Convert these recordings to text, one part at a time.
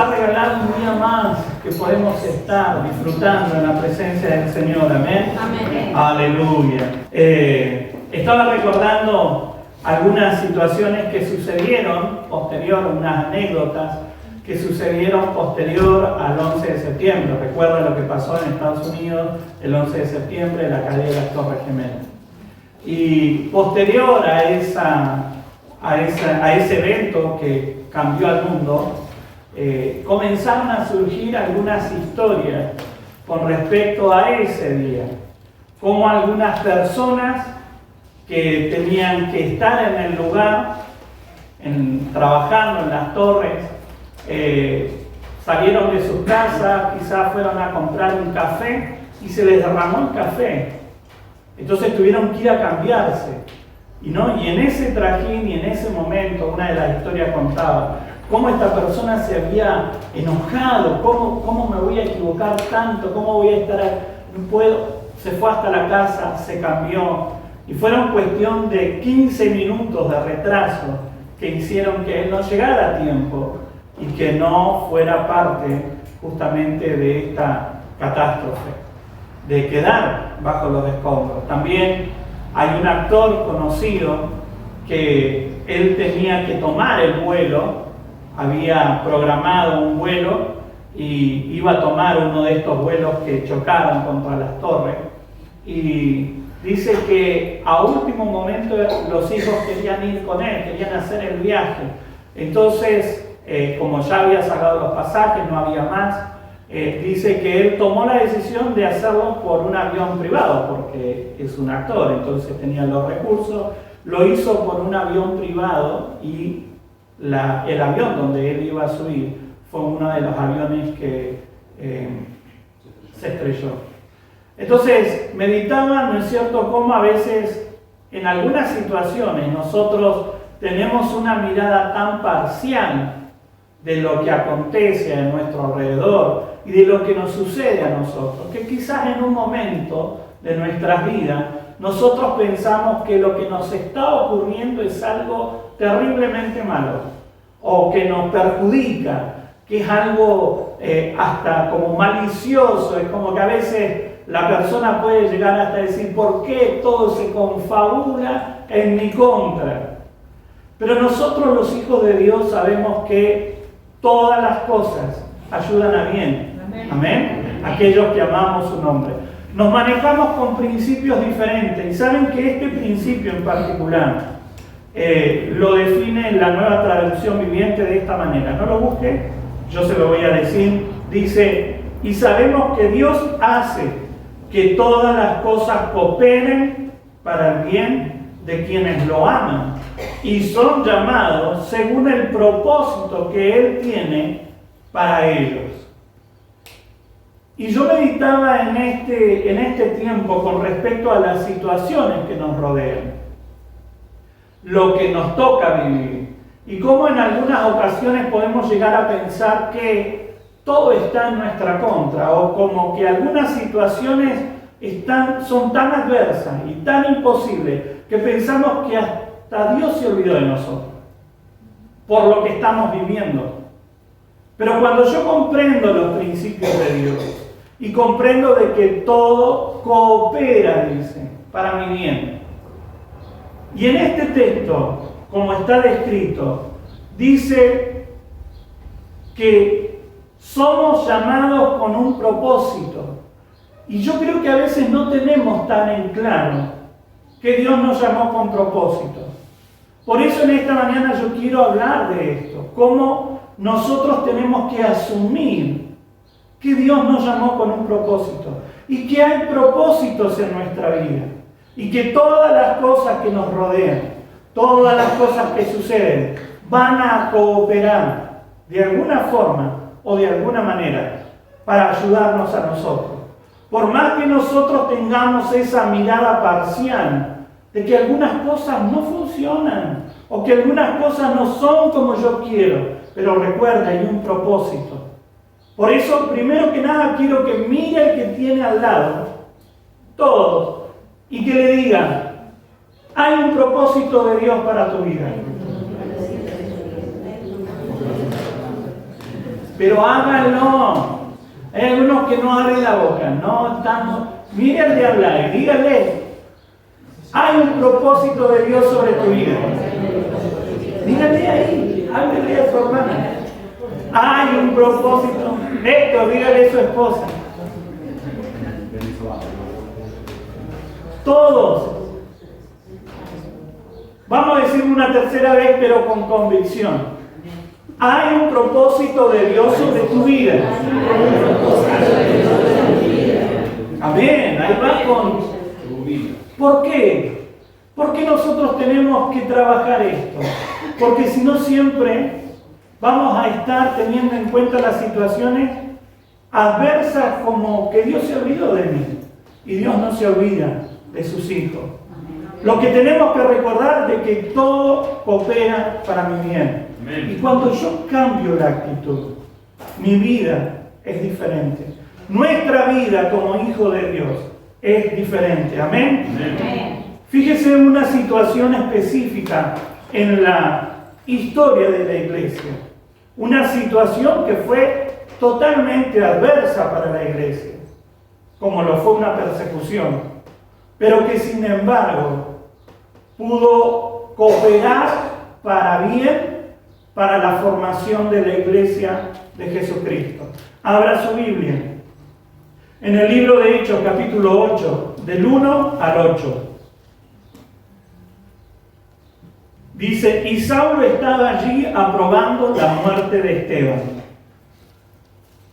ha regalado un día más que podemos estar disfrutando en la presencia del Señor. Amén. Amén. Aleluya. Estaba recordando algunas situaciones que sucedieron posterior, unas anécdotas que sucedieron posterior al 11 de septiembre. Recuerda lo que pasó en Estados Unidos el 11 de septiembre, la caída de las Torres Gemelas. Y posterior a ese evento que cambió al mundo, comenzaron a surgir algunas historias con respecto a ese día, como algunas personas que tenían que estar en el lugar, trabajando en las torres, salieron de sus casas, quizás fueron a comprar un café y se les derramó el café. Entonces tuvieron que ir a cambiarse. Y en ese trajín y en ese momento, una de las historias contaba cómo esta persona se había enojado, cómo me voy a equivocar tanto, cómo voy a estar, no puedo. Se fue hasta la casa, se cambió, y fueron cuestión de 15 minutos de retraso que hicieron que él no llegara a tiempo y que no fuera parte justamente de esta catástrofe, de quedar bajo los escombros. También hay un actor conocido que él tenía que tomar el vuelo, había programado un vuelo y iba a tomar uno de estos vuelos que chocaron contra las torres, y dice que a último momento los hijos querían ir con él, querían hacer el viaje. Entonces, como ya había sacado los pasajes, no había más, dice que él tomó la decisión de hacerlo por un avión privado, porque es un actor, entonces tenía los recursos, lo hizo por un avión privado, y el avión donde él iba a subir fue uno de los aviones que se estrelló. Entonces, meditaba, ¿no es cierto?, cómo a veces en algunas situaciones nosotros tenemos una mirada tan parcial de lo que acontece a nuestro alrededor y de lo que nos sucede a nosotros, que quizás en un momento de nuestras vidas nosotros pensamos que lo que nos está ocurriendo es algo terriblemente malo, o que nos perjudica, que es algo hasta como malicioso. Es como que a veces la persona puede llegar hasta decir: ¿por qué todo se confabula en mi contra? Pero nosotros, los hijos de Dios, sabemos que todas las cosas ayudan a bien. Amén. Aquellos que amamos su nombre. Nos manejamos con principios diferentes, y saben que este principio en particular lo define la Nueva Traducción Viviente de esta manera. No lo busque, yo se lo voy a decir. Dice: y sabemos que Dios hace que todas las cosas cooperen para el bien de quienes lo aman y son llamados según el propósito que Él tiene para ellos. Y yo meditaba en este tiempo con respecto a las situaciones que nos rodean, lo que nos toca vivir, y cómo en algunas ocasiones podemos llegar a pensar que todo está en nuestra contra, o como que algunas situaciones son tan adversas y tan imposibles que pensamos que hasta Dios se olvidó de nosotros por lo que estamos viviendo. Pero cuando yo comprendo los principios de Dios y comprendo de que todo coopera, dice, para mi bien, y en este texto, como está descrito, dice que somos llamados con un propósito. Y yo creo que a veces no tenemos tan en claro que Dios nos llamó con propósito. Por eso en esta mañana yo quiero hablar de esto, cómo nosotros tenemos que asumir que Dios nos llamó con un propósito y que hay propósitos en nuestra vida, y que todas las cosas que nos rodean, todas las cosas que suceden, van a cooperar de alguna forma o de alguna manera para ayudarnos a nosotros. Por más que nosotros tengamos esa mirada parcial de que algunas cosas no funcionan o que algunas cosas no son como yo quiero, pero recuerda, hay un propósito. Por eso, primero que nada, quiero que mire el que tiene al lado, todos, y que le diga: hay un propósito de Dios para tu vida. pero háganlo. Hay algunos que no abren la boca, no están. Mire al de hablar y dígale, hay un propósito de Dios sobre tu vida. Dígale ahí, háblele a su hermana. Hay un propósito. Héctor, dígale a su esposa. Todos. Vamos a decir una tercera vez, pero con convicción. Hay un propósito de Dios sobre tu vida. Amén. Ahí va con tu vida. ¿Por qué? Porque nosotros tenemos que trabajar esto. Porque si no siempre vamos a estar teniendo en cuenta las situaciones adversas como que Dios se olvidó de mí. Y Dios no se olvida de sus hijos. Lo que tenemos que recordar de que todo coopera para mi bien. Amén. Y cuando yo cambio la actitud, mi vida es diferente. Nuestra vida como hijo de Dios es diferente. Amén. Amén. Fíjese en una situación específica en la historia de la iglesia. Una situación que fue totalmente adversa para la iglesia, como lo fue una persecución, pero que sin embargo pudo cooperar para bien para la formación de la iglesia de Jesucristo. Abra su Biblia. En el libro de Hechos, capítulo 8, del 1 al 8. Dice, y Saulo estaba allí aprobando la muerte de Esteban.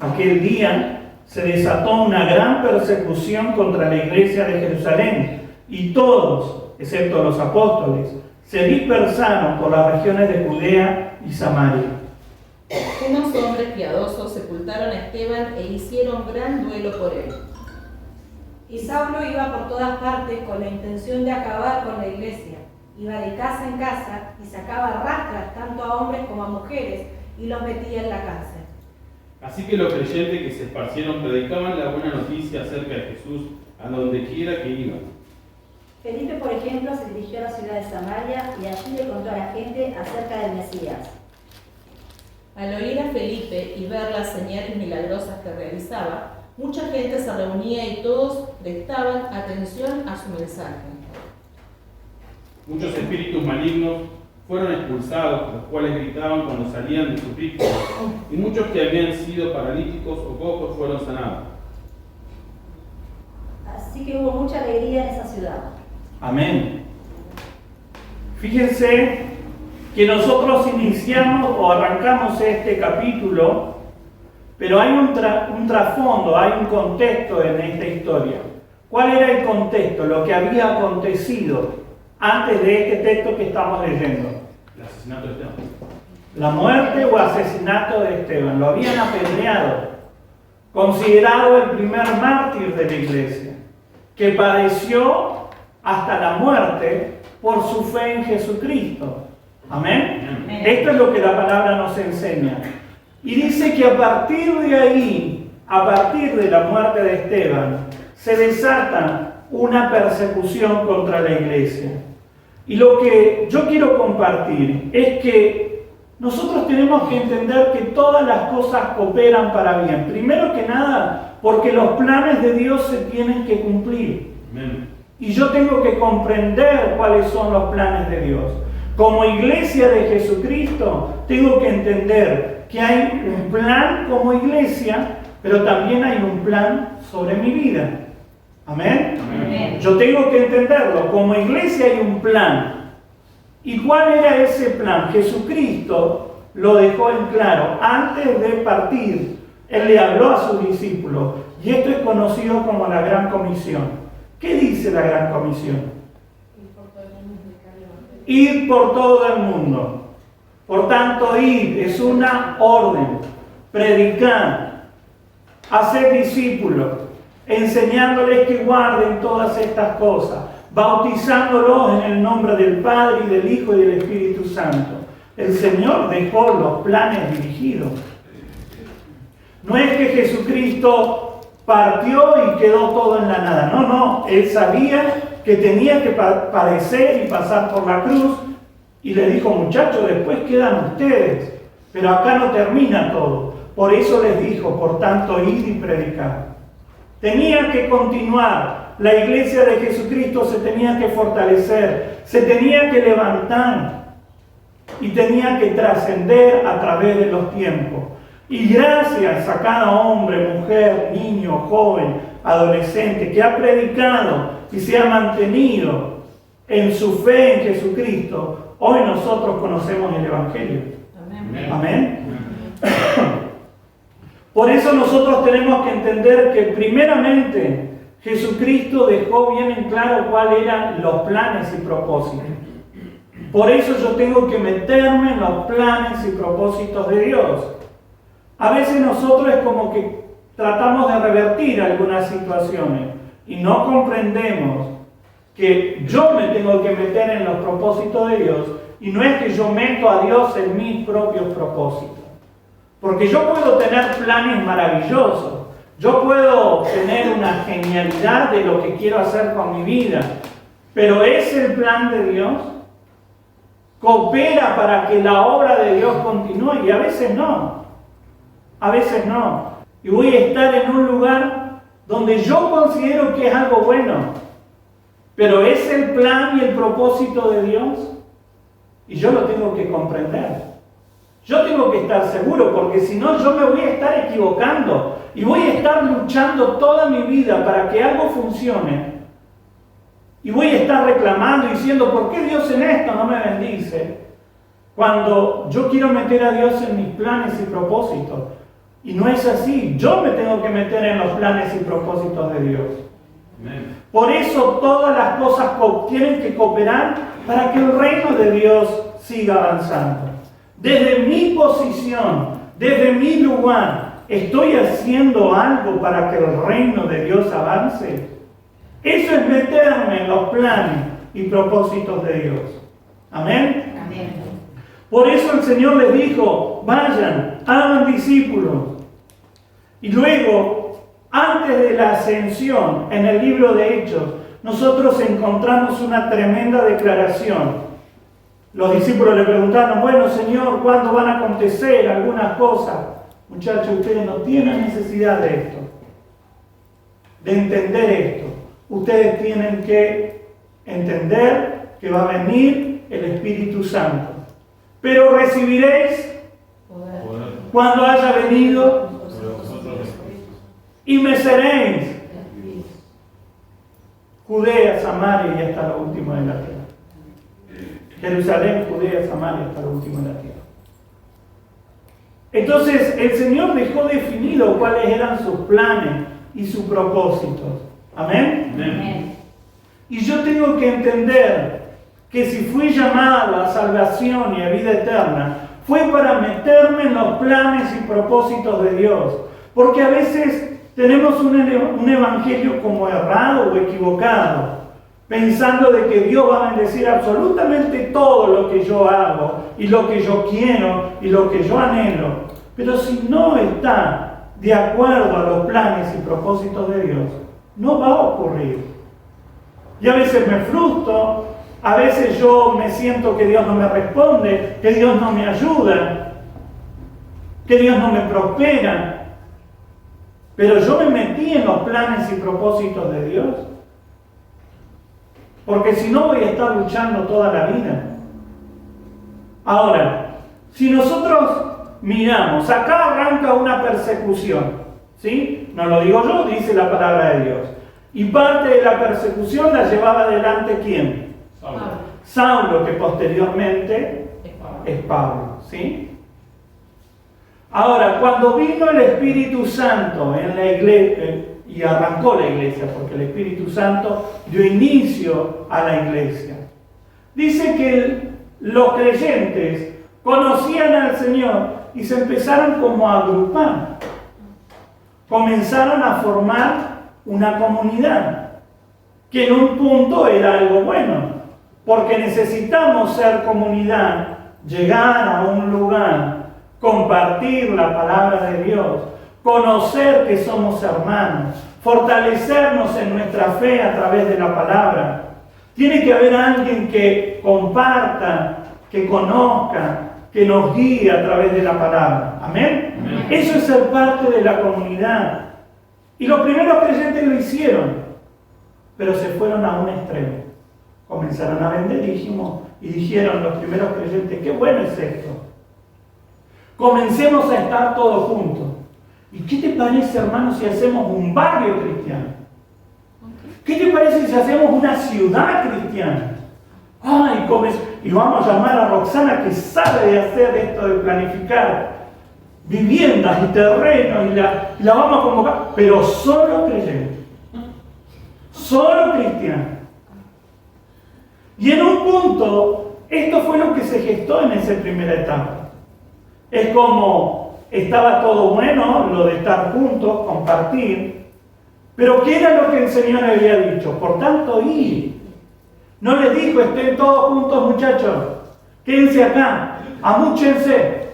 Aquel día se desató una gran persecución contra la iglesia de Jerusalén, y todos, excepto los apóstoles, se dispersaron por las regiones de Judea y Samaria. Unos hombres piadosos sepultaron a Esteban e hicieron gran duelo por él. Y Saulo iba por todas partes con la intención de acabar con la iglesia. Iba de casa en casa y sacaba rastras tanto a hombres como a mujeres y los metía en la cárcel. Así que los creyentes que se esparcieron predicaban la buena noticia acerca de Jesús a donde quiera que iban. Felipe, por ejemplo, se dirigió a la ciudad de Samaria y allí le contó a la gente acerca del Mesías. Al oír a Felipe y ver las señales milagrosas que realizaba, mucha gente se reunía y todos prestaban atención a su mensaje. Muchos espíritus malignos fueron expulsados, los cuales gritaban cuando salían de sus víctimas, y muchos que habían sido paralíticos o cojos fueron sanados. Así que hubo mucha alegría en esa ciudad. Amén. Fíjense que nosotros iniciamos o arrancamos este capítulo, pero hay un trasfondo, hay un contexto en esta historia. ¿Cuál era el contexto? Lo que había acontecido antes de este texto que estamos leyendo. El asesinato de Esteban. La muerte o asesinato de Esteban. Lo habían apedreado, considerado el primer mártir de la iglesia, que padeció hasta la muerte por su fe en Jesucristo. Amén. Amén. Esto es lo que la palabra nos enseña. Y dice que a partir de ahí, a partir de la muerte de Esteban, se desata una persecución contra la iglesia. Y lo que yo quiero compartir es que nosotros tenemos que entender que todas las cosas cooperan para bien. Primero que nada, porque los planes de Dios se tienen que cumplir. Amén. Y yo tengo que comprender cuáles son los planes de Dios. Como iglesia de Jesucristo, tengo que entender que hay un plan como iglesia, pero también hay un plan sobre mi vida. ¿Amén? Amén. Yo tengo que entenderlo. Como iglesia hay un plan. ¿Y cuál era ese plan? Jesucristo lo dejó en claro. Antes de partir, Él le habló a sus discípulos. Y esto es conocido como la Gran Comisión. ¿Qué dice la Gran Comisión? Ir por todo el mundo. Por tanto, ir es una orden. Predicar. Hacer discípulos. Enseñándoles que guarden todas estas cosas, bautizándolos en el nombre del Padre y del Hijo y del Espíritu Santo. El Señor dejó los planes dirigidos. No es que Jesucristo partió y quedó todo en la nada. No, Él sabía que tenía que padecer y pasar por la cruz y le dijo, muchachos, después quedan ustedes, pero acá no termina todo. Por eso les dijo, por tanto, id y predicad. Tenía que continuar. La iglesia de Jesucristo se tenía que fortalecer, se tenía que levantar y tenía que trascender a través de los tiempos. Y gracias a cada hombre, mujer, niño, joven, adolescente que ha predicado y se ha mantenido en su fe en Jesucristo, hoy nosotros conocemos el Evangelio. Amén. Amén. Por eso nosotros tenemos que entender que primeramente Jesucristo dejó bien en claro cuáles eran los planes y propósitos. Por eso yo tengo que meterme en los planes y propósitos de Dios. A veces nosotros es como que tratamos de revertir algunas situaciones y no comprendemos que yo me tengo que meter en los propósitos de Dios y no es que yo meto a Dios en mis propios propósitos. Porque yo puedo tener planes maravillosos, yo puedo tener una genialidad de lo que quiero hacer con mi vida, pero ¿es el plan de Dios? ¿Coopera para que la obra de Dios continúe? Y a veces no. A veces no. Y voy a estar en un lugar donde yo considero que es algo bueno. Pero ¿es el plan y el propósito de Dios? Y yo lo tengo que comprender. Yo tengo que estar seguro, porque si no yo me voy a estar equivocando. Y voy a estar luchando toda mi vida para que algo funcione. Y voy a estar reclamando y diciendo, ¿por qué Dios en esto no me bendice? Cuando yo quiero meter a Dios en mis planes y propósitos. Y no es así. Yo me tengo que meter en los planes y propósitos de Dios. Amén. Por eso todas las cosas tienen que cooperar para que el reino de Dios siga avanzando. Desde mi posición, desde mi lugar, ¿estoy haciendo algo para que el reino de Dios avance? Eso es meterme en los planes y propósitos de Dios. Amén. Amén. Por eso el Señor les dijo, vayan, hagan discípulos. Y luego, antes de la ascensión, en el libro de Hechos, nosotros encontramos una tremenda declaración. Los discípulos le preguntaron, bueno Señor, ¿cuándo van a acontecer algunas cosas? Muchachos, ustedes no tienen necesidad de esto, de entender esto. Ustedes tienen que entender que va a venir el Espíritu Santo. Pero recibiréis cuando haya venido y me seréis Judea, Samaria y hasta lo último de la tierra. Jerusalén, Judea, Samaria hasta lo último de la tierra. Entonces el Señor dejó definido cuáles eran sus planes y sus propósitos. Amén. Amén. Y yo tengo que entender que si fui llamado a salvación y a vida eterna, fue para meterme en los planes y propósitos de Dios. Porque a veces tenemos un evangelio como errado o equivocado, pensando de que Dios va a bendecir absolutamente todo lo que yo hago y lo que yo quiero y lo que yo anhelo. Pero si no está de acuerdo a los planes y propósitos de Dios, no va a ocurrir. Y a veces me frustro, a veces yo me siento que Dios no me responde, que Dios no me ayuda, que Dios no me prospera. Pero yo me metí en los planes y propósitos de Dios. Porque si no voy a estar luchando toda la vida. Ahora, si nosotros miramos, acá arranca una persecución, ¿sí? No lo digo yo, dice la palabra de Dios. Y parte de la persecución la llevaba adelante ¿quién? Saulo, que posteriormente es Pablo, ¿sí? Ahora, cuando vino el Espíritu Santo en la iglesia, y arrancó la iglesia, porque el Espíritu Santo dio inicio a la iglesia, dice que los creyentes conocían al Señor y se empezaron como a agrupar. Comenzaron a formar una comunidad, que en un punto era algo bueno, porque necesitamos ser comunidad, llegar a un lugar, compartir la palabra de Dios, conocer que somos hermanos, fortalecernos en nuestra fe a través de la palabra. Tiene que haber alguien que comparta, que conozca, que nos guíe a través de la palabra. ¿Amén? Amén. Eso es ser parte de la comunidad. Y los primeros creyentes lo hicieron, pero se fueron a un extremo. Comenzaron a vender y dijeron los primeros creyentes, qué bueno es esto. Comencemos a estar todos juntos. ¿Y qué te parece, hermano, si hacemos un barrio cristiano? ¿Qué te parece si hacemos una ciudad cristiana? Y vamos a llamar a Roxana, que sabe de hacer esto, de planificar viviendas y terrenos, y la vamos a convocar, pero solo creyentes, solo cristianos. Y en un punto, esto fue lo que se gestó en esa primera etapa. Es como estaba todo bueno, lo de estar juntos, compartir, pero ¿qué era lo que el Señor había dicho? Por tanto, id. No les dijo, estén todos juntos, muchachos, quédense acá, amúchense,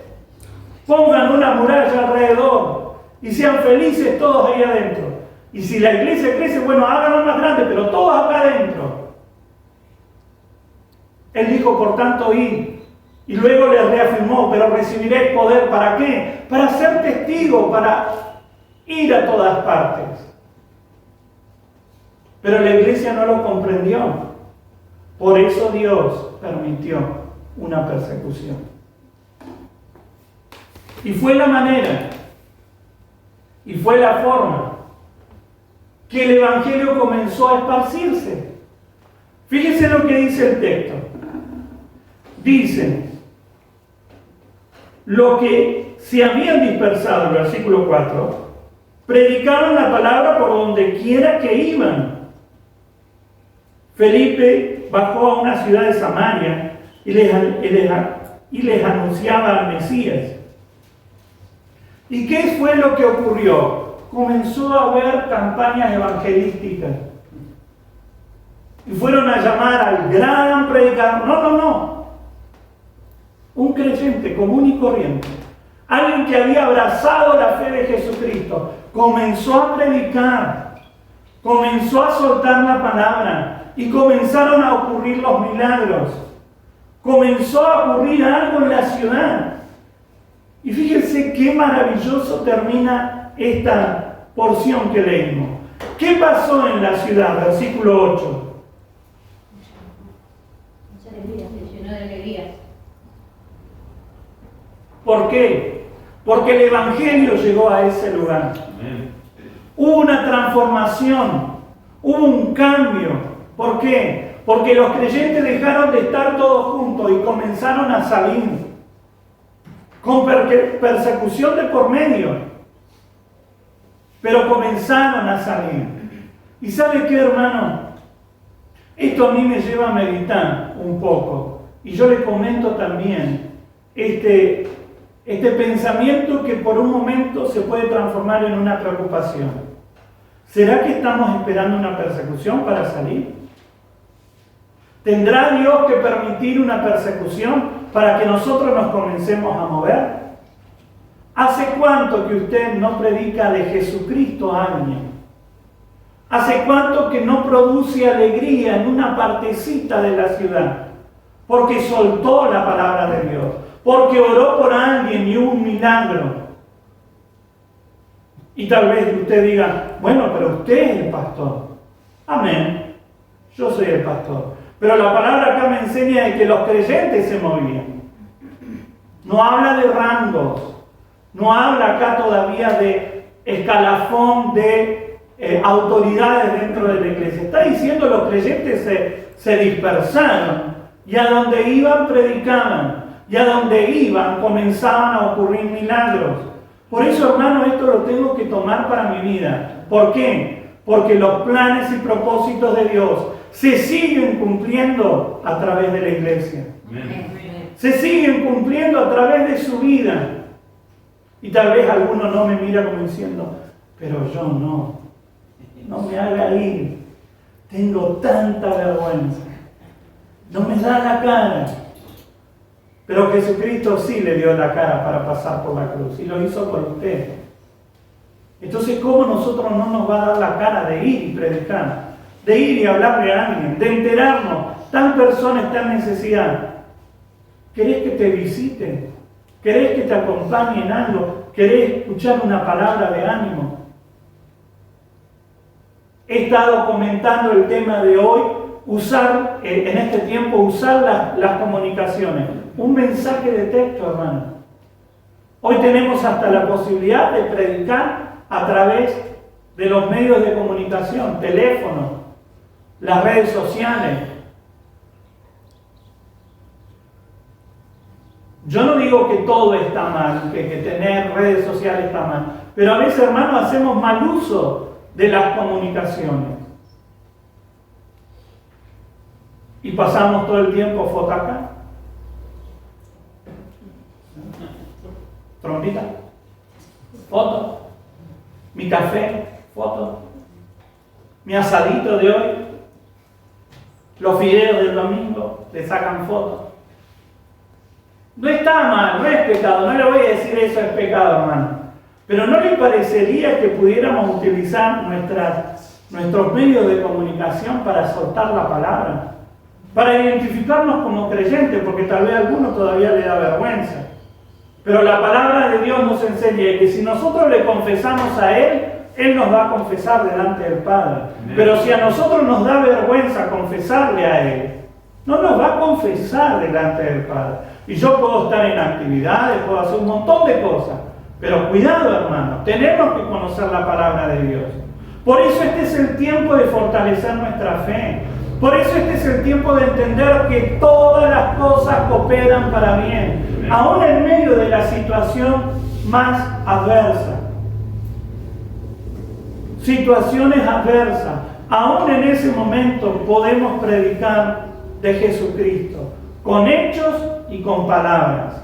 pongan una muralla alrededor y sean felices todos ahí adentro. Y si la iglesia crece, bueno, háganlo más grande, pero todos acá adentro. Él dijo, por tanto, id. Y luego les reafirmó, pero recibiréis poder, ¿para qué? Para ser testigos, para ir a todas partes. Pero la iglesia no lo comprendió. Por eso Dios permitió una persecución. Y fue la manera, y fue la forma que el Evangelio comenzó a esparcirse. Fíjense lo que dice el texto. Dice, los que se habían dispersado, el versículo 4, predicaban la palabra por donde quiera que iban. Felipe bajó a una ciudad de Samaria y les anunciaba al Mesías. ¿Y qué fue lo que ocurrió? Comenzó a haber campañas evangelísticas. Y fueron a llamar al gran predicador. No. Un creyente común y corriente. Alguien que había abrazado la fe de Jesucristo. Comenzó a predicar. Comenzó a soltar la palabra. Y comenzaron a ocurrir los milagros. Comenzó a ocurrir algo en la ciudad. Y fíjense qué maravilloso termina esta porción que leímos. ¿Qué pasó en la ciudad? Versículo 8. Mucha alegría, se llenó de alegría. ¿Por qué? Porque el Evangelio llegó a ese lugar. Amén. Hubo una transformación, hubo un cambio. ¿Por qué? Porque los creyentes dejaron de estar todos juntos y comenzaron a salir. Con persecución de por medio. Pero comenzaron a salir. ¿Y sabe qué, hermano? Esto a mí me lleva a meditar un poco. Y yo le comento también este pensamiento que por un momento se puede transformar en una preocupación. ¿Será que estamos esperando una persecución para salir? ¿Tendrá Dios que permitir una persecución para que nosotros nos comencemos a mover? ¿Hace cuánto que usted no predica de Jesucristo a alguien? ¿Hace cuánto que no produce alegría en una partecita de la ciudad? Porque soltó la palabra de Dios, porque oró por alguien y hubo un milagro. Y tal vez usted diga, bueno, pero usted es el pastor. Amén, yo soy el pastor. Pero la palabra acá me enseña de que los creyentes se movían. No habla de rangos, no habla acá todavía de escalafón de autoridades dentro de la iglesia. Está diciendo los creyentes se dispersaron y a donde iban predicaban y a donde iban comenzaban a ocurrir milagros. Por eso, hermano, esto lo tengo que tomar para mi vida. ¿Por qué? Porque los planes y propósitos de Dios se siguen cumpliendo a través de la iglesia. Amén. Se siguen cumpliendo a través de su vida. Y tal vez alguno no me mira como diciendo, pero yo no me haga ir. Tengo tanta vergüenza. No me da la cara. Pero Jesucristo sí le dio la cara para pasar por la cruz. Y lo hizo por usted. Entonces, ¿cómo nosotros no nos va a dar la cara de ir y predicar? De ir y hablarle a alguien, de enterarnos, tal persona está en necesidad. ¿Querés que te visite? ¿Querés que te acompañe en algo? querés escuchar una palabra de ánimo. He estado comentando el tema de hoy, en este tiempo, usar las comunicaciones. Un mensaje de texto, hermano. Hoy tenemos hasta la posibilidad de predicar a través de los medios de comunicación, teléfono, las redes sociales. Yo no digo que todo está mal, que tener redes sociales está mal, pero a veces, hermano, hacemos mal uso de las comunicaciones. Y pasamos todo el tiempo foto acá. Trompita. Foto. Mi café. Foto. Mi asadito de hoy. Los fideos del domingo. Le sacan fotos. No está mal, no es pecado. No le voy a decir eso es pecado, hermano. Pero ¿no le parecería que pudiéramos utilizar nuestros medios de comunicación para soltar la palabra? Para identificarnos como creyentes, porque tal vez a alguno todavía le da vergüenza. Pero la palabra de Dios nos enseña que si nosotros le confesamos a Él, Él nos va a confesar delante del Padre. Pero si a nosotros nos da vergüenza confesarle a Él, no nos va a confesar delante del Padre. Y yo puedo estar en actividades, puedo hacer un montón de cosas. Pero cuidado, hermano, tenemos que conocer la palabra de Dios. Por eso este es el tiempo de fortalecer nuestra fe. Por eso este es el tiempo de entender que todas las cosas cooperan para bien, aún en medio de la situación más adversa. Situaciones adversas, aún en ese momento podemos predicar de Jesucristo, con hechos y con palabras,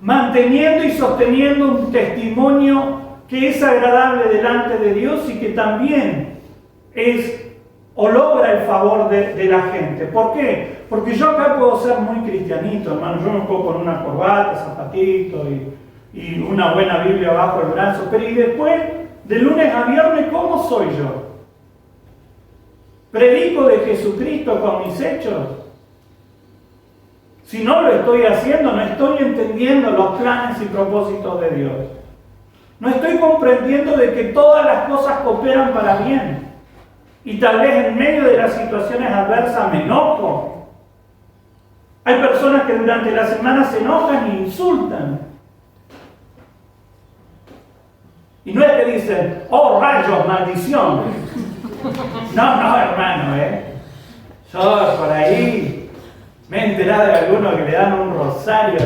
manteniendo y sosteniendo un testimonio que es agradable delante de Dios y que también logra el favor de la gente. ¿Por qué? Porque yo acá puedo ser muy cristianito, hermano. Yo me puedo poner una corbata, zapatito y una buena Biblia bajo el brazo. Pero y después, de lunes a viernes, ¿cómo soy yo? ¿Predico de Jesucristo con mis hechos? Si no lo estoy haciendo, no estoy entendiendo los planes y propósitos de Dios. No estoy comprendiendo de que todas las cosas cooperan para bien. Y tal vez en medio de las situaciones adversas me enojo. Hay personas que durante la semana se enojan e insultan. Y no es que dicen, oh rayos, maldición. No, hermano, Yo por ahí me he enterado de algunos que le dan un rosario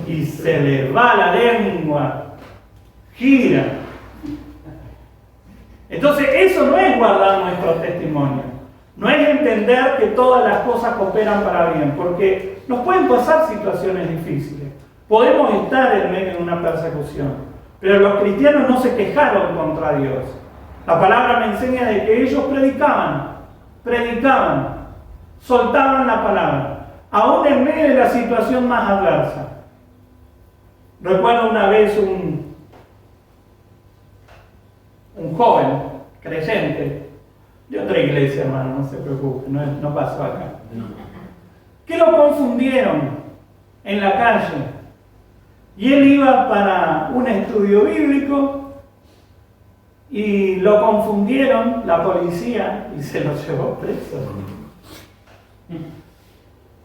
y se le va la lengua, gira. Entonces eso no es guardar nuestro testimonio, no es entender que todas las cosas cooperan para bien, porque nos pueden pasar situaciones difíciles, podemos estar en medio de una persecución, pero los cristianos no se quejaron contra Dios. La palabra me enseña de que ellos predicaban, soltaban la palabra, aún en medio de la situación más adversa. Recuerdo una vez un joven creyente de otra iglesia, hermano, no se preocupe, no pasó acá, que lo confundieron en la calle y él iba para un estudio bíblico y lo confundieron la policía y se lo llevó preso.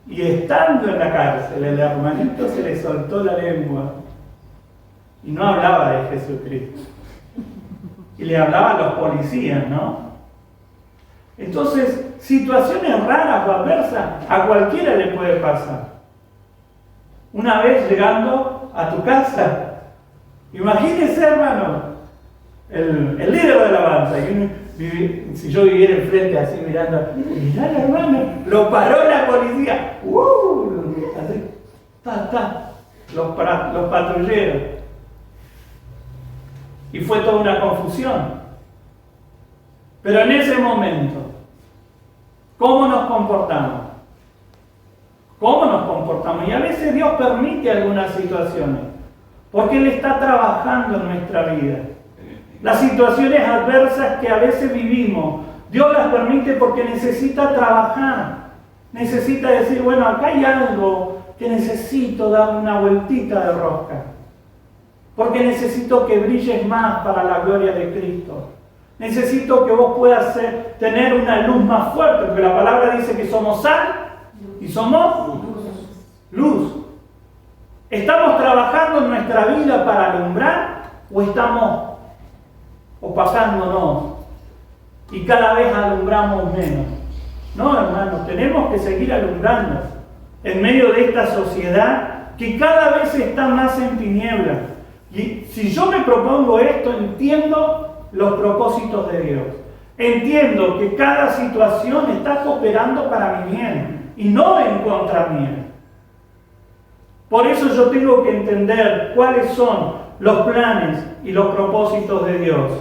Y estando en la cárcel, el hermanito se le soltó la lengua y no hablaba de Jesucristo. Y le hablaban los policías, ¿no? Entonces, situaciones raras o adversas a cualquiera le puede pasar. Una vez llegando a tu casa, imagínese, hermano, el líder de la alabanza, si yo viviera enfrente así mirando, mirá, hermano, lo paró la policía, así, los patrulleros. Y fue toda una confusión. Pero en ese momento, ¿cómo nos comportamos? ¿Cómo nos comportamos? Y a veces Dios permite algunas situaciones, porque Él está trabajando en nuestra vida. Las situaciones adversas que a veces vivimos, Dios las permite porque necesita trabajar. Necesita decir, bueno, acá hay algo que necesito dar una vueltita de rosca. porque necesito que brilles más para la gloria de Cristo. Necesito que vos puedas tener una luz más fuerte, porque la palabra dice que somos sal y somos luz. ¿Estamos trabajando en nuestra vida para alumbrar o estamos opacándonos y cada vez alumbramos menos? No, hermanos, tenemos que seguir alumbrando en medio de esta sociedad que cada vez está más en tinieblas. Y si yo me propongo esto, entiendo los propósitos de Dios. Entiendo que cada situación está cooperando para mi bien y no en contra mía. Por eso yo tengo que entender cuáles son los planes y los propósitos de Dios.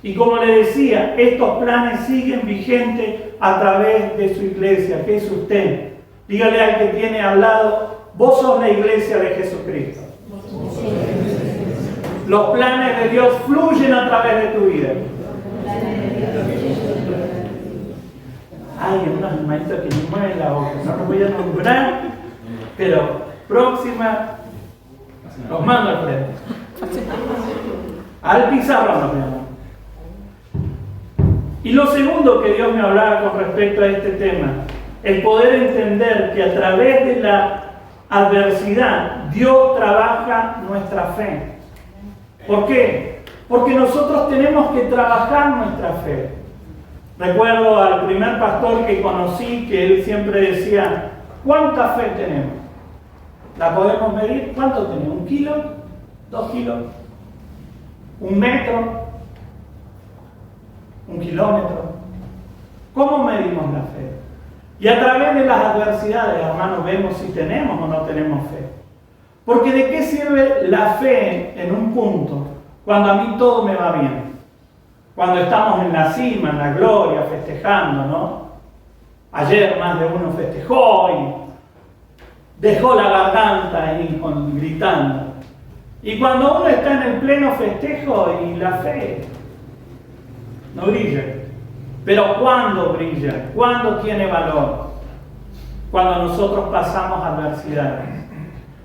Y como le decía, estos planes siguen vigentes a través de su iglesia, que es usted. Dígale al que tiene al lado, vos sos la iglesia de Jesucristo. Los planes de Dios fluyen a través de tu vida. Hay unos hermanitos que me mueven la boca, no los voy a nombrar, pero próxima los mando al frente. Al pizarrón nos llaman. Y lo segundo que Dios me hablaba con respecto a este tema, el poder entender que a través de la adversidad Dios trabaja nuestra fe. ¿Por qué? Porque nosotros tenemos que trabajar nuestra fe. Recuerdo al primer pastor que conocí que él siempre decía, ¿cuánta fe tenemos? ¿La podemos medir? ¿Cuánto tenemos? ¿1 kilo? ¿2 kilos? ¿1 metro? ¿1 kilómetro? ¿Cómo medimos la fe? Y a través de las adversidades, hermanos, vemos si tenemos o no tenemos fe. Porque ¿de qué sirve la fe en un punto cuando a mí todo me va bien? Cuando estamos en la cima, en la gloria, festejando, ¿no? Ayer más de uno festejó y dejó la garganta ahí gritando. Y cuando uno está en el pleno festejo y la fe no brilla. Pero ¿cuándo brilla? ¿Cuándo tiene valor? Cuando nosotros pasamos adversidades.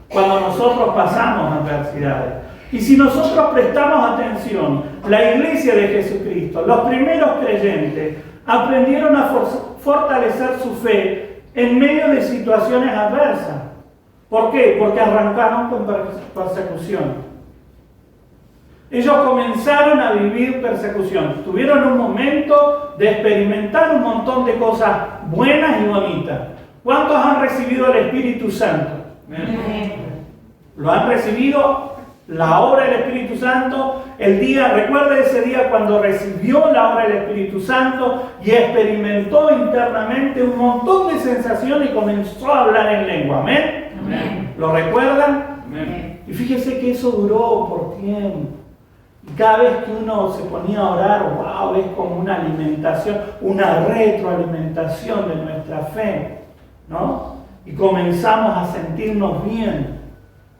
Cuando nosotros pasamos adversidades. Y si nosotros prestamos atención, la iglesia de Jesucristo, los primeros creyentes, aprendieron a fortalecer su fe en medio de situaciones adversas. ¿Por qué? Porque arrancaron con persecución. Ellos comenzaron a vivir persecución. Tuvieron un momento de experimentar un montón de cosas buenas y bonitas. ¿Cuántos han recibido el Espíritu Santo? Amén. ¿Lo han recibido? La obra del Espíritu Santo. Recuerda ese día cuando recibió la obra del Espíritu Santo y experimentó internamente un montón de sensaciones y comenzó a hablar en lengua. Amén. Amén. ¿Lo recuerdan? Amén. Y fíjese que eso duró por tiempo. Y cada vez que uno se ponía a orar, wow, es como una alimentación, una retroalimentación de nuestra fe, ¿no? Y comenzamos a sentirnos bien.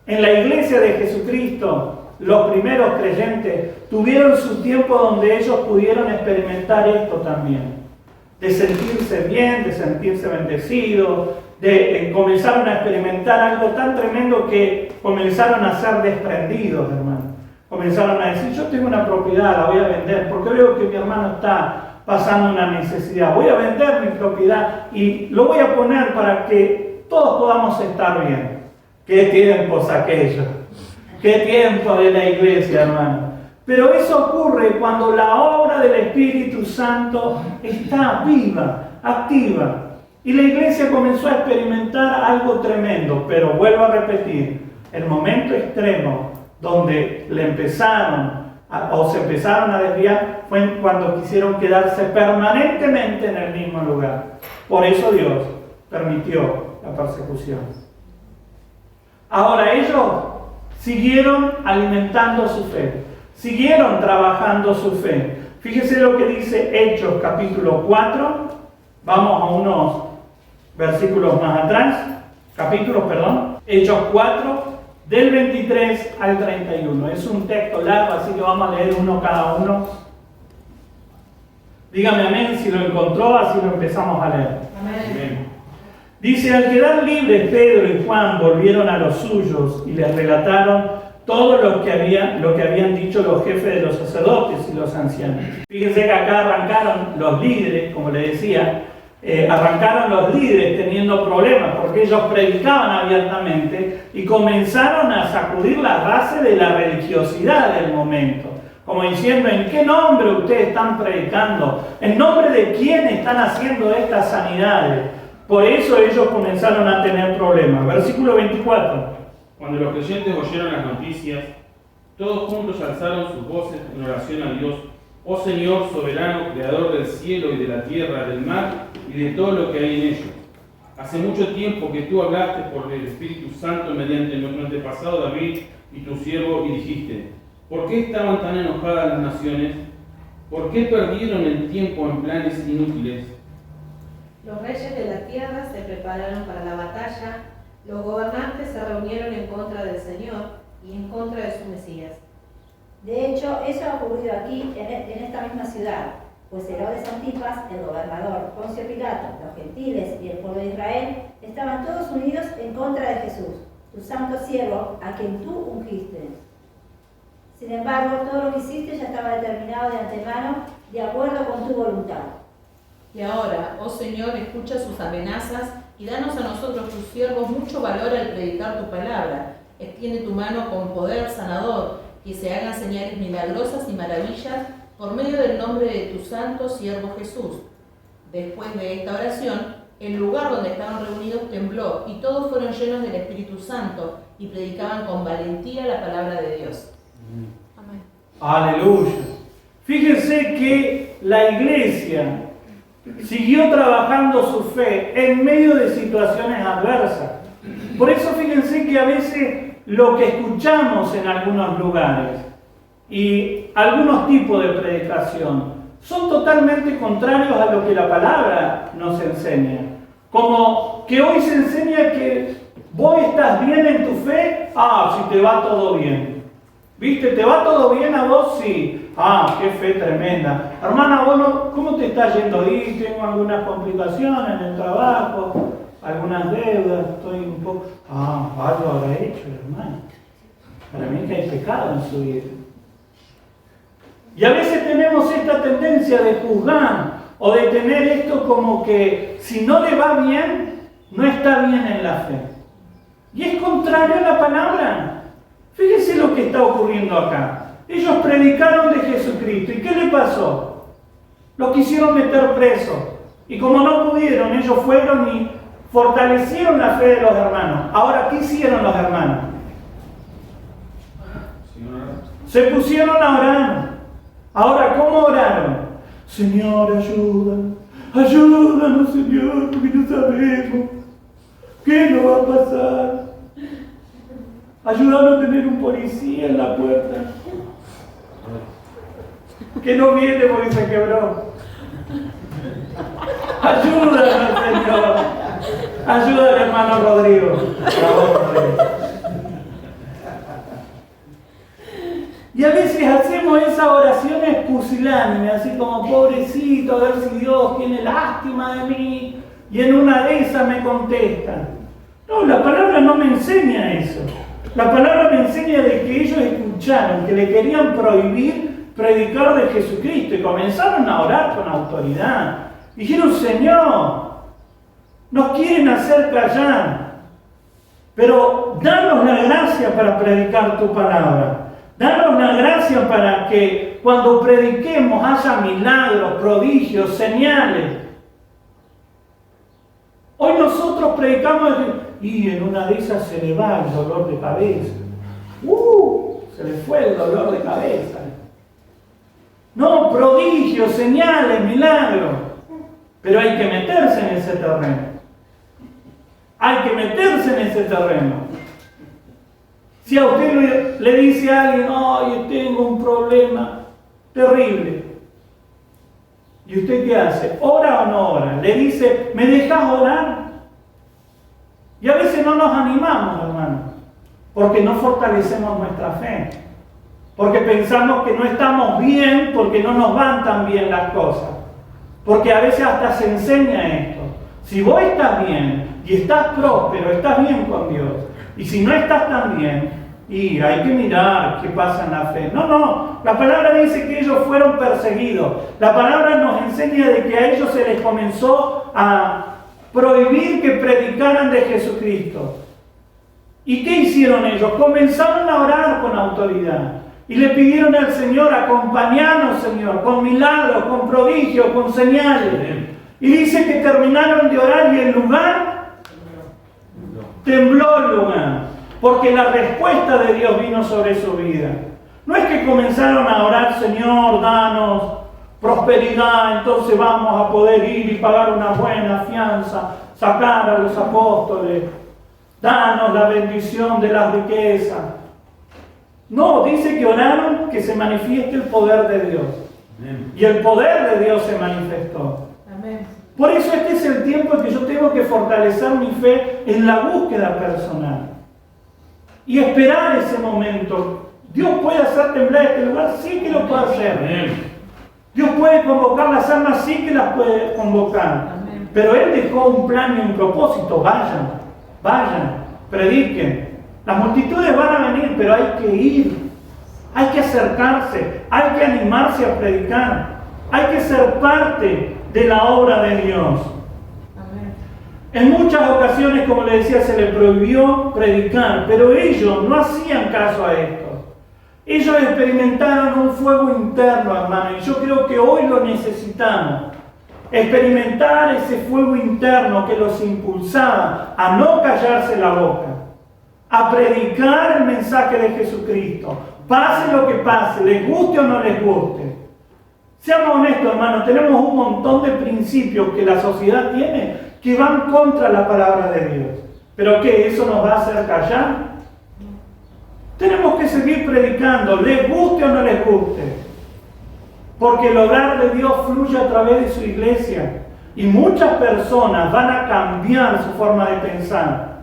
En la iglesia de Jesucristo, los primeros creyentes tuvieron su tiempo donde ellos pudieron experimentar esto también. De sentirse bien, de sentirse bendecidos, comenzaron a experimentar algo tan tremendo que comenzaron a ser desprendidos, hermano. Comenzaron a decir, yo tengo una propiedad, la voy a vender, porque veo que mi hermano está pasando una necesidad. Voy a vender mi propiedad y lo voy a poner para que todos podamos estar bien. ¿Qué tiempos aquellos? ¿Qué tiempo de la iglesia, hermano? Pero eso ocurre cuando la obra del Espíritu Santo está viva, activa. Y la iglesia comenzó a experimentar algo tremendo, pero vuelvo a repetir, el momento extremo donde se empezaron a desviar fue cuando quisieron quedarse permanentemente en el mismo lugar. Por eso Dios permitió la persecución. Ahora ellos siguieron alimentando su fe, siguieron trabajando su fe. Fíjese lo que dice Hechos capítulo 4, vamos a unos versículos más atrás, Hechos 4, del 23 al 31. Es un texto largo, así que vamos a leer uno cada uno. Dígame amén si lo encontró, así lo empezamos a leer. Amén. Dice, al quedar libres Pedro y Juan volvieron a los suyos y les relataron todo lo que habían dicho los jefes de los sacerdotes y los ancianos. Fíjense que acá arrancaron los líderes, como les decía, arrancaron los líderes teniendo problemas porque ellos predicaban abiertamente y comenzaron a sacudir la base de la religiosidad del momento, como diciendo: ¿en qué nombre ustedes están predicando? ¿En nombre de quién están haciendo estas sanidades? Por eso ellos comenzaron a tener problemas. Versículo 24. Cuando los creyentes oyeron las noticias, todos juntos alzaron sus voces en oración a Dios: Oh Señor soberano, creador del cielo y de la tierra, del mar y de todo lo que hay en ellos. Hace mucho tiempo que tú hablaste por el Espíritu Santo mediante nuestro antepasado David y tu siervo, y dijiste: ¿por qué estaban tan enojadas las naciones? ¿Por qué perdieron el tiempo en planes inútiles? Los reyes de la tierra se prepararon para la batalla, los gobernantes se reunieron en contra del Señor y en contra de su Mesías. De hecho, eso ha ocurrido aquí, en esta misma ciudad, pues Herodes Antipas, el gobernador, Poncio Pilato, los gentiles y el pueblo de Israel estaban todos unidos en contra de Jesús, tu santo siervo, a quien tú ungiste. Sin embargo, todo lo que hiciste ya estaba determinado de antemano, de acuerdo con tu voluntad. Y ahora, oh Señor, escucha sus amenazas y danos a nosotros, tus siervos, mucho valor al predicar tu palabra. Extiende tu mano con poder sanador, que se hagan señales milagrosas y maravillas por medio del nombre de tu santo siervo Jesús. Después de esta oración, el lugar donde estaban reunidos tembló y todos fueron llenos del Espíritu Santo y predicaban con valentía la palabra de Dios. Amén. Aleluya. Fíjense que la iglesia siguió trabajando su fe en medio de situaciones adversas. Por eso fíjense que a veces lo que escuchamos en algunos lugares y algunos tipos de predicación son totalmente contrarios a lo que la palabra nos enseña. Como que hoy se enseña que vos estás bien en tu fe, si te va todo bien. ¿Viste? ¿Te va todo bien a vos? Sí. Qué fe tremenda. Hermana, vos ¿cómo te está yendo ahí? Tengo algunas complicaciones en el trabajo, algunas deudas, estoy un poco... algo habrá hecho, hermano. Para mí que hay pecado en su vida. Y a veces tenemos esta tendencia de juzgar o de tener esto como que si no le va bien, no está bien en la fe. Y es contrario a la palabra. Fíjense lo que está ocurriendo acá. Ellos predicaron de Jesucristo. ¿Y qué le pasó? Los quisieron meter presos. Y como no pudieron, ellos fueron y fortalecieron la fe de los hermanos. Ahora, ¿qué hicieron los hermanos? Se pusieron a orar. Ahora, ¿cómo oraron? Señor, ayúdanos. Ayúdanos, Señor, porque no sabemos qué nos va a pasar. Ayúdanos a tener un policía en la puerta que no viene porque se quebró. Ayúdanos, Señor. Ayúdanos, hermano Rodrigo. Y a veces hacemos esas oraciones pusilánimes, así como pobrecito, a ver si Dios tiene lástima de mí, y en una de esas me contestan. No, la palabra no me enseña eso. La palabra me enseña de que ellos escucharon, que le querían prohibir predicar de Jesucristo y comenzaron a orar con autoridad. Dijeron: Señor, nos quieren hacer callar, pero danos la gracia para predicar tu palabra. Danos la gracia para que cuando prediquemos haya milagros, prodigios, señales. Hoy nosotros predicamos y en una de esas se le va el dolor de cabeza. Se le fue el dolor de cabeza. No, prodigios, señales, milagros. Pero hay que meterse en ese terreno. Hay que meterse en ese terreno. Si a usted le dice a alguien: yo tengo un problema terrible. ¿Y usted qué hace? ¿Ora o no ora? Le dice: ¿me dejas orar? Y a veces no nos animamos, hermano, porque no fortalecemos nuestra fe. Porque pensamos que no estamos bien porque no nos van tan bien las cosas. Porque a veces hasta se enseña esto. Si vos estás bien y estás próspero, estás bien con Dios. Y si no estás tan bien, y hay que mirar qué pasa en la fe. No, la palabra dice que ellos fueron perseguidos. La palabra nos enseña de que a ellos se les comenzó a prohibir que predicaran de Jesucristo. ¿Y qué hicieron ellos? Comenzaron a orar con autoridad y le pidieron al Señor: acompáñanos, Señor, con milagros, con prodigios, con señales. Y dice que terminaron de orar y el lugar tembló el lugar, porque la respuesta de Dios vino sobre su vida. No es que comenzaron a orar: Señor, danos prosperidad, entonces vamos a poder ir y pagar una buena fianza, sacar a los apóstoles, danos la bendición de las riquezas. No, dice que oraron que se manifieste el poder de Dios. Amén. Y el poder de Dios se manifestó. Amén. Por eso este es el tiempo en que yo tengo que fortalecer mi fe en la búsqueda personal y esperar ese momento. ¿Dios puede hacer temblar este lugar? Sí que lo puede hacer. Amén. Dios puede convocar las almas, sí que las puede convocar. Amén. Pero Él dejó un plan y un propósito. Vayan, prediquen. Las multitudes van a venir, pero hay que ir. Hay que acercarse, hay que animarse a predicar. Hay que ser parte de la obra de Dios. Amén. En muchas ocasiones, como le decía, se les prohibió predicar, pero ellos no hacían caso a esto. Ellos experimentaron un fuego interno, hermano, y yo creo que hoy lo necesitamos. Experimentar ese fuego interno que los impulsaba a no callarse la boca, a predicar el mensaje de Jesucristo, pase lo que pase, les guste o no les guste. Seamos honestos, hermanos, tenemos un montón de principios que la sociedad tiene que van contra la palabra de Dios. ¿Pero qué? ¿Eso nos va a hacer callar? Tenemos que seguir predicando, les guste o no les guste. Porque el obrar de Dios fluye a través de su iglesia. Y muchas personas van a cambiar su forma de pensar.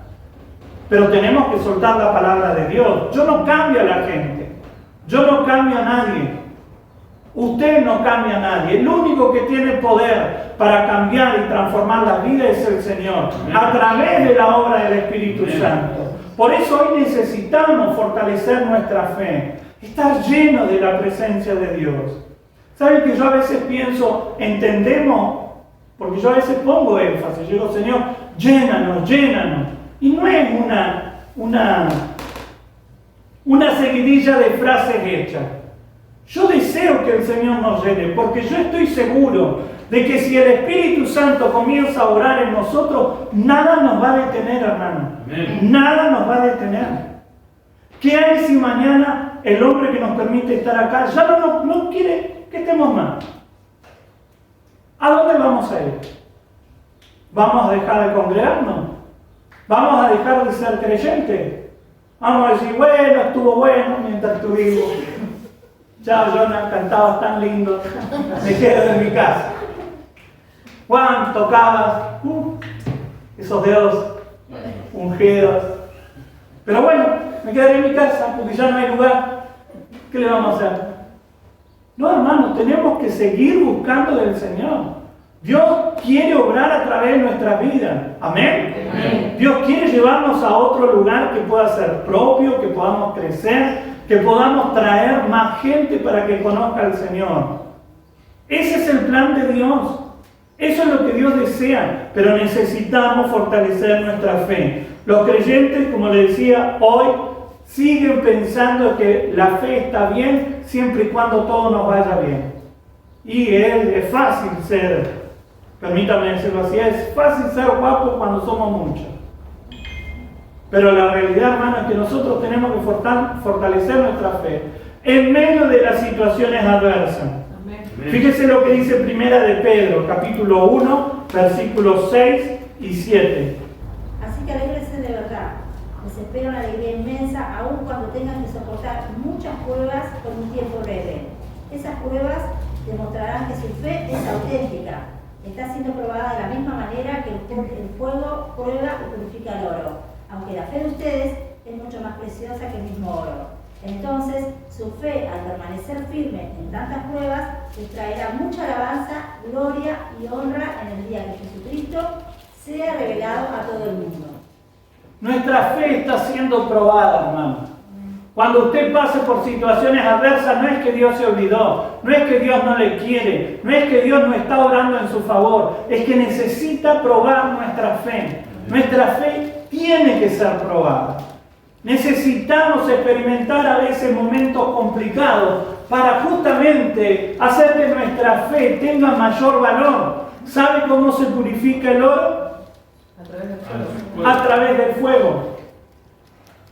Pero tenemos que soltar la palabra de Dios. Yo no cambio a la gente. Yo no cambio a nadie. Usted no cambia a nadie. El único que tiene poder para cambiar y transformar la vida es el Señor. A través de la obra del Espíritu Santo. Por eso hoy necesitamos fortalecer nuestra fe, estar llenos de la presencia de Dios. ¿Saben que yo a veces pienso, entendemos? Porque yo a veces pongo énfasis, yo digo: Señor, llénanos. Y no es una seguidilla de frases hechas. Yo deseo que el Señor nos llene, porque yo estoy seguro de que si el Espíritu Santo comienza a obrar en nosotros, nada nos va a detener, hermano. Amén. Nada nos va a detener. ¿Qué hay si mañana el hombre que nos permite estar acá ya no quiere que estemos más? ¿A dónde vamos a ir? ¿Vamos a dejar de congregarnos? ¿Vamos a dejar de ser creyentes? Vamos a decir: bueno, estuvo bueno mientras estuvimos. Chao, Jonah, cantabas tan lindo. Me quedo en mi casa. Juan, tocabas. Esos dedos ungidos. Pero bueno, me quedaré en mi casa porque ya no hay lugar. ¿Qué le vamos a hacer? No, hermano, tenemos que seguir buscando del Señor. Dios quiere obrar a través de nuestra vida. ¿Amén? Amén. Dios quiere llevarnos a otro lugar que pueda ser propio, que podamos crecer, que podamos traer más gente para que conozca al Señor. Ese es el plan de Dios. Eso es lo que Dios desea, pero necesitamos fortalecer nuestra fe. Los creyentes, como les decía, hoy siguen pensando que la fe está bien siempre y cuando todo nos vaya bien. Y es fácil ser, permítame decirlo así, es fácil ser guapo cuando somos muchos. Pero la realidad, hermano, es que nosotros tenemos que fortalecer nuestra fe en medio de las situaciones adversas. Amén. Fíjese lo que dice Primera de Pedro, capítulo 1, versículos 6 y 7. Así que alégrese de verdad. Les espera una alegría inmensa, aun cuando tengan que soportar muchas pruebas por un tiempo breve. Esas pruebas demostrarán que su fe es auténtica. Está siendo probada de la misma manera que el fuego prueba y purifica el oro. Aunque la fe de ustedes es mucho más preciosa que el mismo oro. Entonces, su fe, al permanecer firme en tantas pruebas, les traerá mucha alabanza, gloria y honra en el día que Jesucristo sea revelado a todo el mundo. Nuestra fe está siendo probada, hermano. Cuando usted pase por situaciones adversas, no es que Dios se olvidó, no es que Dios no le quiere, no es que Dios no está obrando en su favor, es que necesita probar nuestra fe. Nuestra fe tiene que ser probada. Necesitamos experimentar a veces momentos complicados para justamente hacer que nuestra fe tenga mayor valor. ¿Sabe cómo se purifica el oro? A través del fuego.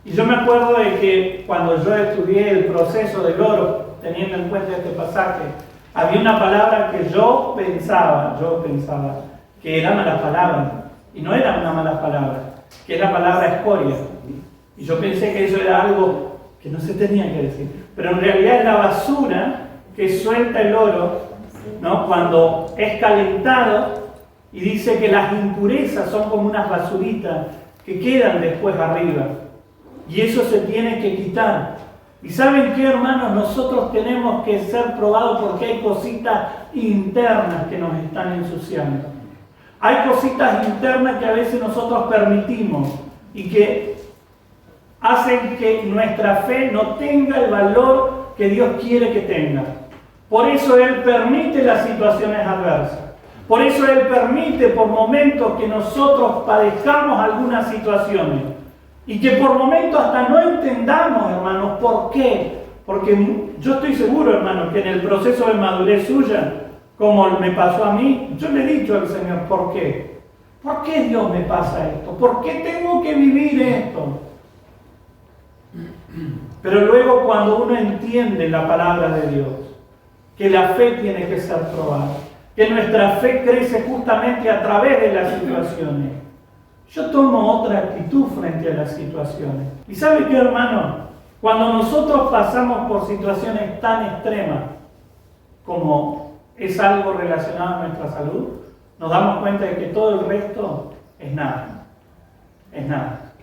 Y yo me acuerdo de que cuando yo estudié el proceso del oro, teniendo en cuenta este pasaje, había una palabra que yo pensaba que era mala palabra. Y no era una mala palabra, que es la palabra escoria. Y yo pensé que eso era algo que no se tenía que decir. Pero en realidad es la basura que suelta el oro, ¿no? Cuando es calentado, y dice que las impurezas son como unas basuritas que quedan después arriba. Y eso se tiene que quitar. ¿Y saben qué, hermanos? Nosotros tenemos que ser probados porque hay cositas internas que nos están ensuciando. Hay cositas internas que a veces nosotros permitimos y que hacen que nuestra fe no tenga el valor que Dios quiere que tenga. Por eso Él permite las situaciones adversas. Por eso Él permite por momentos que nosotros padezcamos algunas situaciones. Y que por momentos hasta no entendamos, hermanos, ¿por qué? Porque yo estoy seguro, hermanos, que en el proceso de madurez suya, como me pasó a mí, yo le he dicho al Señor, ¿por qué? ¿Por qué Dios me pasa esto? ¿Por qué tengo que vivir esto? Pero luego cuando uno entiende la palabra de Dios, que la fe tiene que ser probada, que nuestra fe crece justamente a través de las situaciones, yo tomo otra actitud frente a las situaciones. ¿Y sabe qué, hermano? Cuando nosotros pasamos por situaciones tan extremas como es algo relacionado a nuestra salud, nos damos cuenta de que todo el resto es nada. Es nada.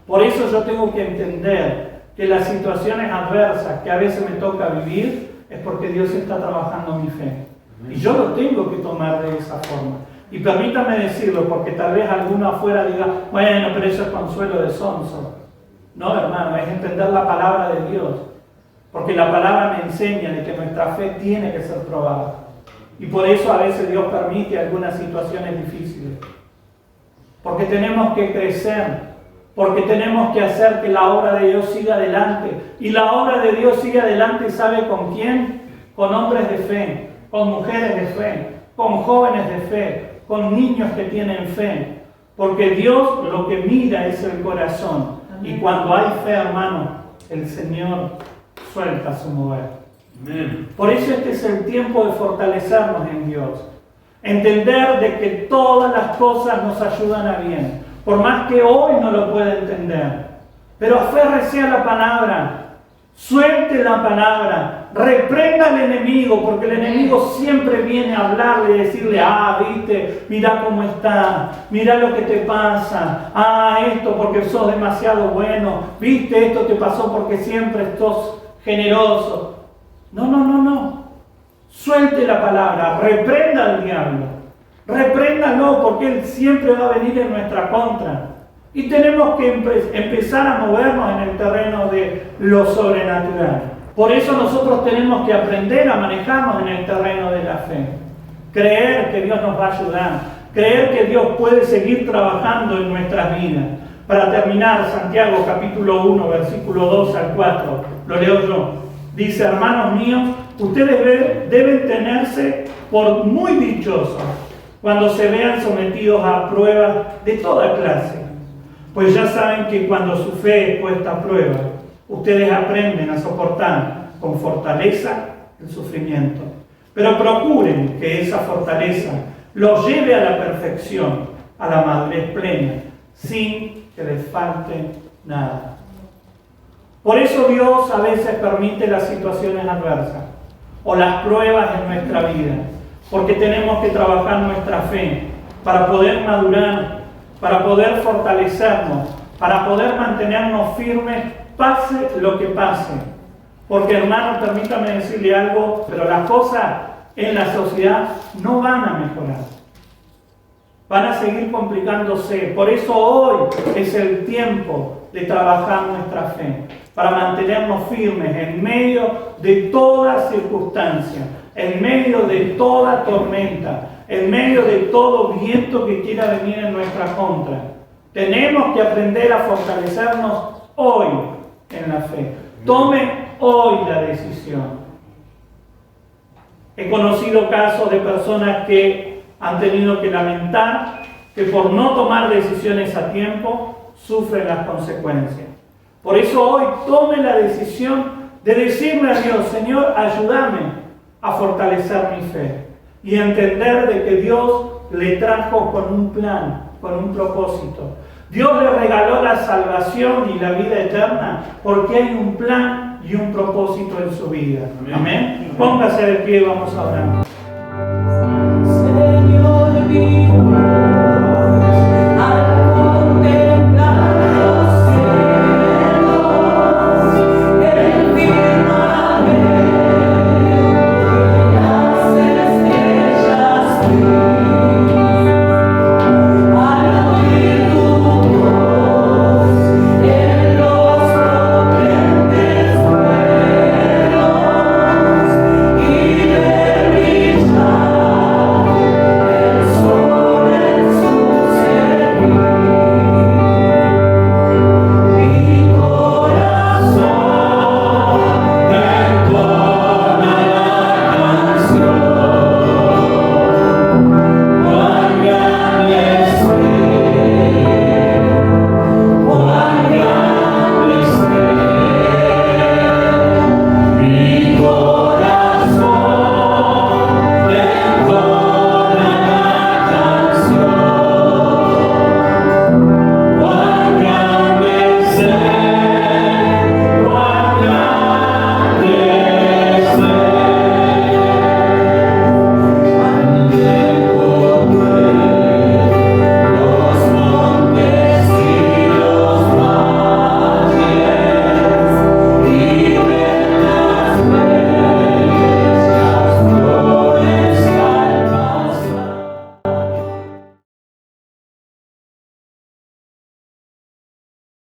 Por eso yo tengo que entender que las situaciones adversas que a veces me toca vivir es porque Dios está trabajando mi fe. Y yo lo tengo que tomar de esa forma. Y permítame decirlo, porque tal vez alguno afuera diga, bueno, pero eso es consuelo de sonso. No, hermano, es entender la palabra de Dios. Porque la palabra me enseña de que nuestra fe tiene que ser probada. Y por eso a veces Dios permite algunas situaciones difíciles. Porque tenemos que crecer. Porque tenemos que hacer que la obra de Dios siga adelante. Y la obra de Dios sigue adelante, ¿sabe con quién? Con hombres de fe, con mujeres de fe, con jóvenes de fe, con niños que tienen fe. Porque Dios lo que mira es el corazón. Y cuando hay fe, hermano, el Señor suelta su mover. Amén. Por eso este es el tiempo de fortalecernos en Dios. Entender de que todas las cosas nos ayudan a bien. Por más que hoy no lo pueda entender. Pero aférrese a la palabra. Suelte la palabra. Reprenda al enemigo. Porque el enemigo siempre viene a hablarle y decirle, viste, mira cómo está. Mira lo que te pasa. Esto porque sos demasiado bueno. Viste, esto te pasó porque siempre sos generoso. No. Suelte la palabra. Reprenda al diablo. Repréndalo porque él siempre va a venir en nuestra contra. Y tenemos que empezar a movernos en el terreno de lo sobrenatural. Por eso nosotros tenemos que aprender a manejarnos en el terreno de la fe. Creer que Dios nos va a ayudar. Creer que Dios puede seguir trabajando en nuestras vidas. Para terminar, Santiago capítulo 1, versículo 2 al 4. Lo leo yo. Dice, hermanos míos, ustedes deben tenerse por muy dichosos cuando se vean sometidos a pruebas de toda clase. Pues ya saben que cuando su fe es puesta a prueba, ustedes aprenden a soportar con fortaleza el sufrimiento. Pero procuren que esa fortaleza los lleve a la perfección, a la madurez plena, sin que les falte nada. Por eso Dios a veces permite las situaciones adversas o las pruebas en nuestra vida, porque tenemos que trabajar nuestra fe para poder madurar, para poder fortalecernos, para poder mantenernos firmes, pase lo que pase. Porque, hermano, permítame decirle algo, pero las cosas en la sociedad no van a mejorar. van a seguir complicándose. Por eso hoy es el tiempo de trabajar nuestra fe, para mantenernos firmes en medio de toda circunstancia, en medio de toda tormenta, en medio de todo viento que quiera venir en nuestra contra. Tenemos que aprender a fortalecernos hoy en la fe. Tome hoy la decisión. He conocido casos de personas que han tenido que lamentar que por no tomar decisiones a tiempo sufren las consecuencias. Por eso hoy tome la decisión de decirle a Dios: Señor, ayúdame a fortalecer mi fe y entender de que Dios le trajo con un plan, con un propósito. Dios le regaló la salvación y la vida eterna porque hay un plan y un propósito en su vida. Amén. Póngase de pie, vamos a orar. Señor,